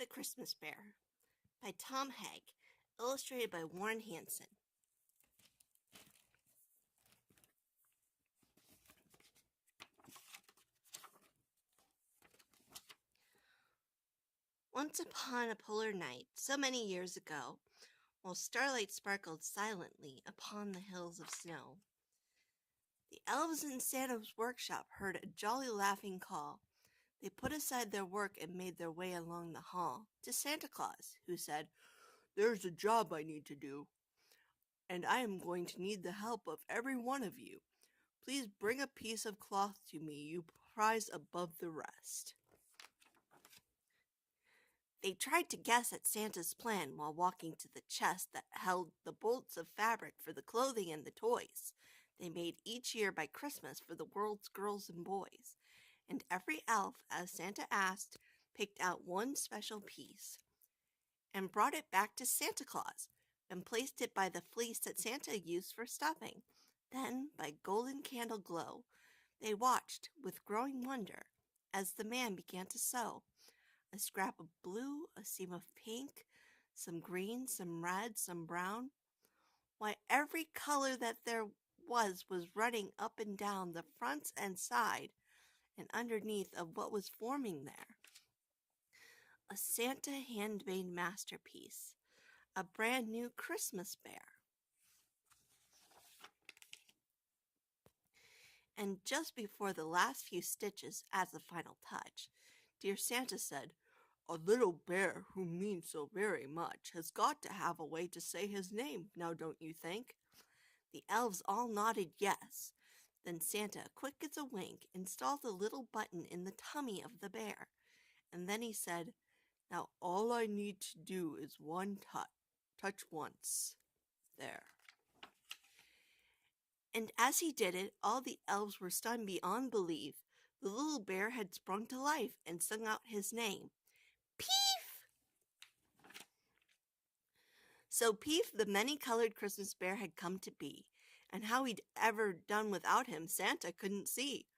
the Christmas Bear by Tom Haig, illustrated by Warren Hansen. Once upon a polar night, so many years ago, while starlight sparkled silently upon the hills of snow, the elves in Santa's workshop heard a jolly laughing call. They put aside their work and made their way along the hall to Santa Claus, who said, "There's a job I need to do, and I am going to need the help of every one of you. Please bring a piece of cloth to me you prize above the rest." They tried to guess at Santa's plan while walking to the chest that held the bolts of fabric for the clothing and the toys they made each year by Christmas for the world's girls and boys. And every elf, as Santa asked, picked out one special piece and brought it back to Santa Claus and placed it by the fleece that Santa used for stuffing. Then, by golden candle glow, they watched with growing wonder as the man began to sew. A scrap of blue, a seam of pink, some green, some red, some brown. Why, every color that there was running up and down the fronts and side and underneath of what was forming there. A Santa handmade masterpiece, a brand new Christmas bear. And just before the last few stitches as the final touch, dear Santa said, "A little bear who means so very much has got to have a way to say his name, now don't you think?" The elves all nodded yes. Then Santa, quick as a wink, installed the little button in the tummy of the bear. And then he said, "Now all I need to do is one touch. Touch once. There." And as he did it, all the elves were stunned beyond belief. The little bear had sprung to life and sung out his name. Peef! So Peef, the many-colored Christmas bear, had come to be, and how he'd ever done without him Santa couldn't see.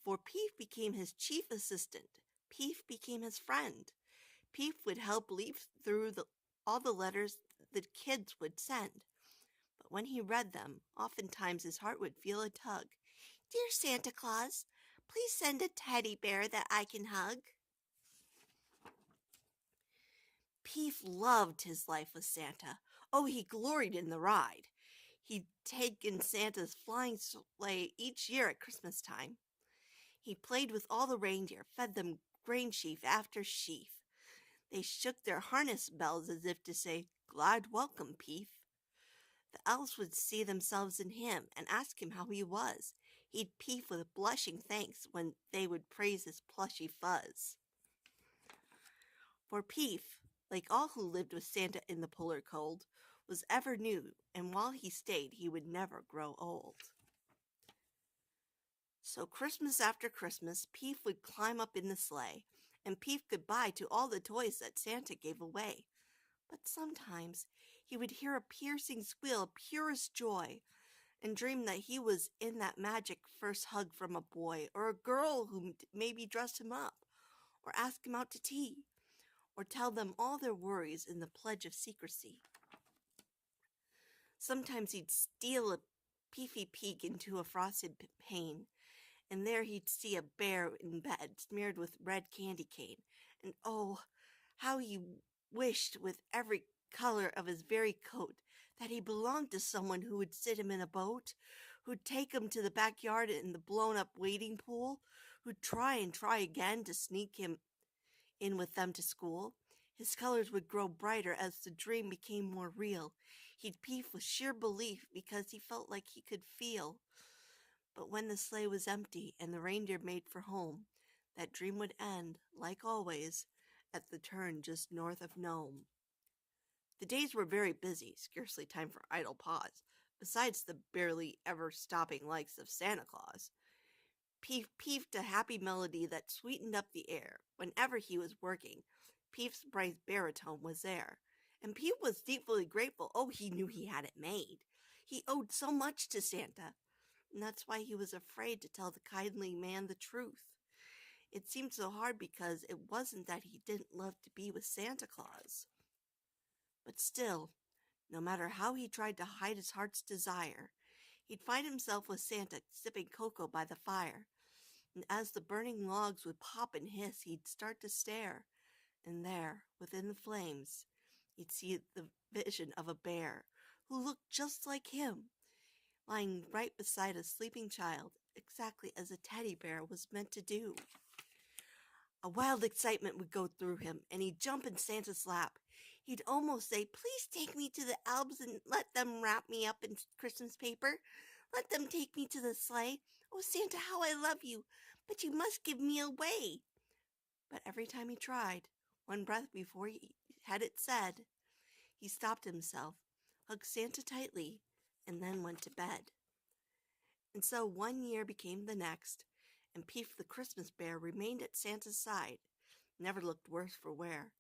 For Peef became his chief assistant. Peef became his friend. Peef would help leaf through all the letters the kids would send. But when he read them, oftentimes his heart would feel a tug. "Dear Santa Claus, please send a teddy bear that I can hug." Peef loved his life with Santa. Oh, he gloried in the ride. He'd taken Santa's flying sleigh each year at Christmas time. He played with all the reindeer, fed them grain sheaf after sheaf. They shook their harness bells as if to say, "Glad welcome, Peef." The elves would see themselves in him and ask him how he was. He'd peef with blushing thanks when they would praise his plushy fuzz. For Peef, like all who lived with Santa in the polar cold, was ever new, and while he stayed, he would never grow old. So Christmas after Christmas, Peef would climb up in the sleigh, and Peef goodbye to all the toys that Santa gave away. But sometimes he would hear a piercing squeal of purest joy, and dream that he was in that magic first hug from a boy, or a girl who maybe dressed him up, or asked him out to tea, or tell them all their worries in the pledge of secrecy. Sometimes he'd steal a peefy peek into a frosted pane, and there he'd see a bear in bed smeared with red candy cane, and oh, how he wished with every color of his very coat that he belonged to someone who would sit him in a boat, who'd take him to the backyard in the blown-up wading pool, who'd try and try again to sneak him in with them to school. His colors would grow brighter as the dream became more real. He'd peef with sheer belief because he felt like he could feel. But when the sleigh was empty and the reindeer made for home, that dream would end, like always, at the turn just north of Nome. The days were very busy, scarcely time for idle pause, besides the barely ever stopping likes of Santa Claus. Peef peefed a happy melody that sweetened up the air. Whenever he was working, Peef's bright baritone was there. And Peef was deeply grateful. Oh, he knew he had it made. He owed so much to Santa, and that's why he was afraid to tell the kindly man the truth. It seemed so hard because it wasn't that he didn't love to be with Santa Claus. But still, no matter how he tried to hide his heart's desire, he'd find himself with Santa sipping cocoa by the fire. And as the burning logs would pop and hiss, he'd start to stare. And there, within the flames, he'd see the vision of a bear who looked just like him, lying right beside a sleeping child, exactly as a teddy bear was meant to do. A wild excitement would go through him, and he'd jump in Santa's lap. He'd almost say, "Please take me to the elves and let them wrap me up in Christmas paper. Let them take me to the sleigh. Oh, Santa, how I love you, but you must give me away." But every time he tried, one breath before he had it said, he stopped himself, hugged Santa tightly, and then went to bed. And so 1 year became the next, and Peef the Christmas bear remained at Santa's side, never looked worse for wear.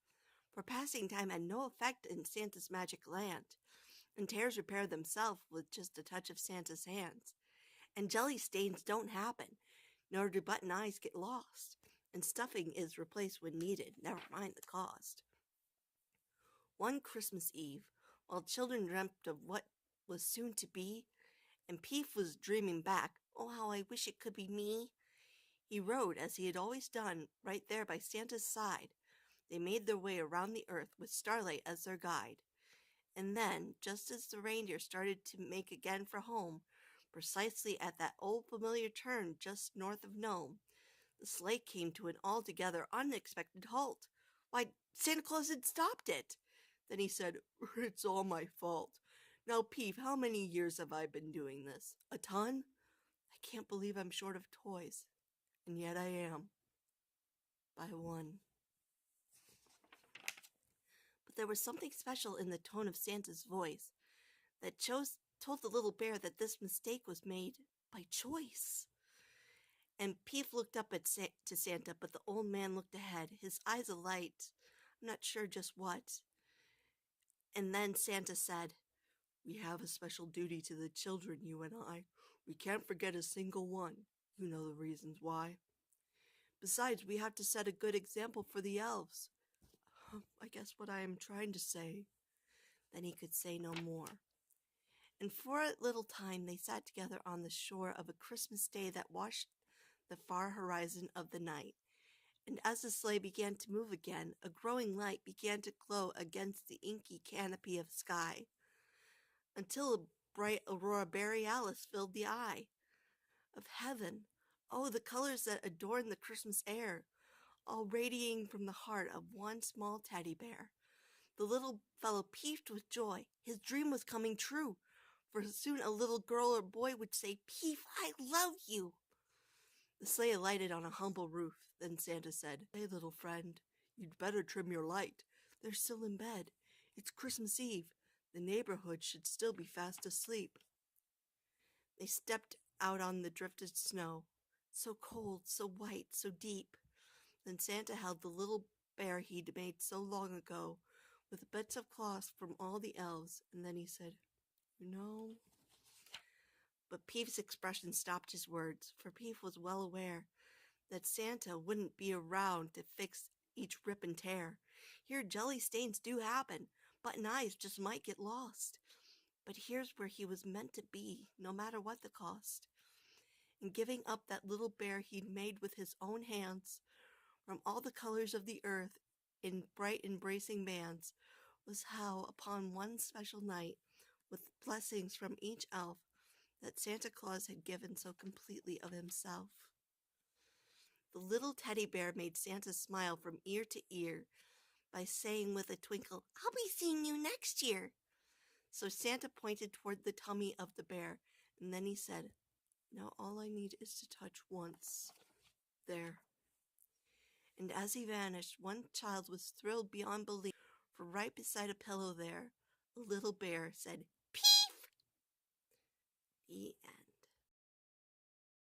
For passing time had no effect in Santa's magic land, and tears repair themselves with just a touch of Santa's hands. And jelly stains don't happen, nor do button eyes get lost, and stuffing is replaced when needed, never mind the cost. One Christmas Eve, while children dreamt of what was soon to be, and Peef was dreaming back, "Oh, how I wish it could be me," he rode, as he had always done, right there by Santa's side. They made their way around the earth with Starlight as their guide. And then, just as the reindeer started to make again for home, precisely at that old familiar turn just north of Nome, the sleigh came to an altogether unexpected halt. Why, Santa Claus had stopped it! Then he said, "It's all my fault. Now, Peef, how many years have I been doing this? A ton? I can't believe I'm short of toys. And yet I am. By one." But there was something special in the tone of Santa's voice that told the little bear that this mistake was made by choice. And Peef looked up to Santa, but the old man looked ahead, his eyes alight, I'm not sure just what. And then Santa said, "We have a special duty to the children, you and I. We can't forget a single one. You know the reasons why. Besides, we have to set a good example for the elves." I guess what I am trying to say. Then he could say no more. And for a little time they sat together on the shore of a Christmas day that washed the far horizon of the night. And as the sleigh began to move again, a growing light began to glow against the inky canopy of sky, until a bright aurora borealis filled the eye of heaven. Oh, the colors that adorned the Christmas air, all radiating from the heart of one small teddy bear. The little fellow peeped with joy. His dream was coming true, for soon a little girl or boy would say, "Peef, I love you." The sleigh alighted on a humble roof. Then Santa said, "Hey, little friend, you'd better trim your light. They're still in bed. It's Christmas Eve. The neighborhood should still be fast asleep." They stepped out on the drifted snow, so cold, so white, so deep. Then Santa held the little bear he'd made so long ago, with bits of cloth from all the elves, and then he said, "You know." But Peef's expression stopped his words, for Peef was well aware that Santa wouldn't be around to fix each rip and tear. Here jelly stains do happen, button eyes just might get lost. But here's where he was meant to be, no matter what the cost. And giving up that little bear he'd made with his own hands, from all the colors of the earth in bright embracing bands, was how, upon one special night, with blessings from each elf, that Santa Claus had given so completely of himself. The little teddy bear made Santa smile from ear to ear by saying with a twinkle, "I'll be seeing you next year." So Santa pointed toward the tummy of the bear, and then he said, "Now all I need is to touch once. There." And as he vanished, one child was thrilled beyond belief, for right beside a pillow there, a little bear said, "Peef!" The end.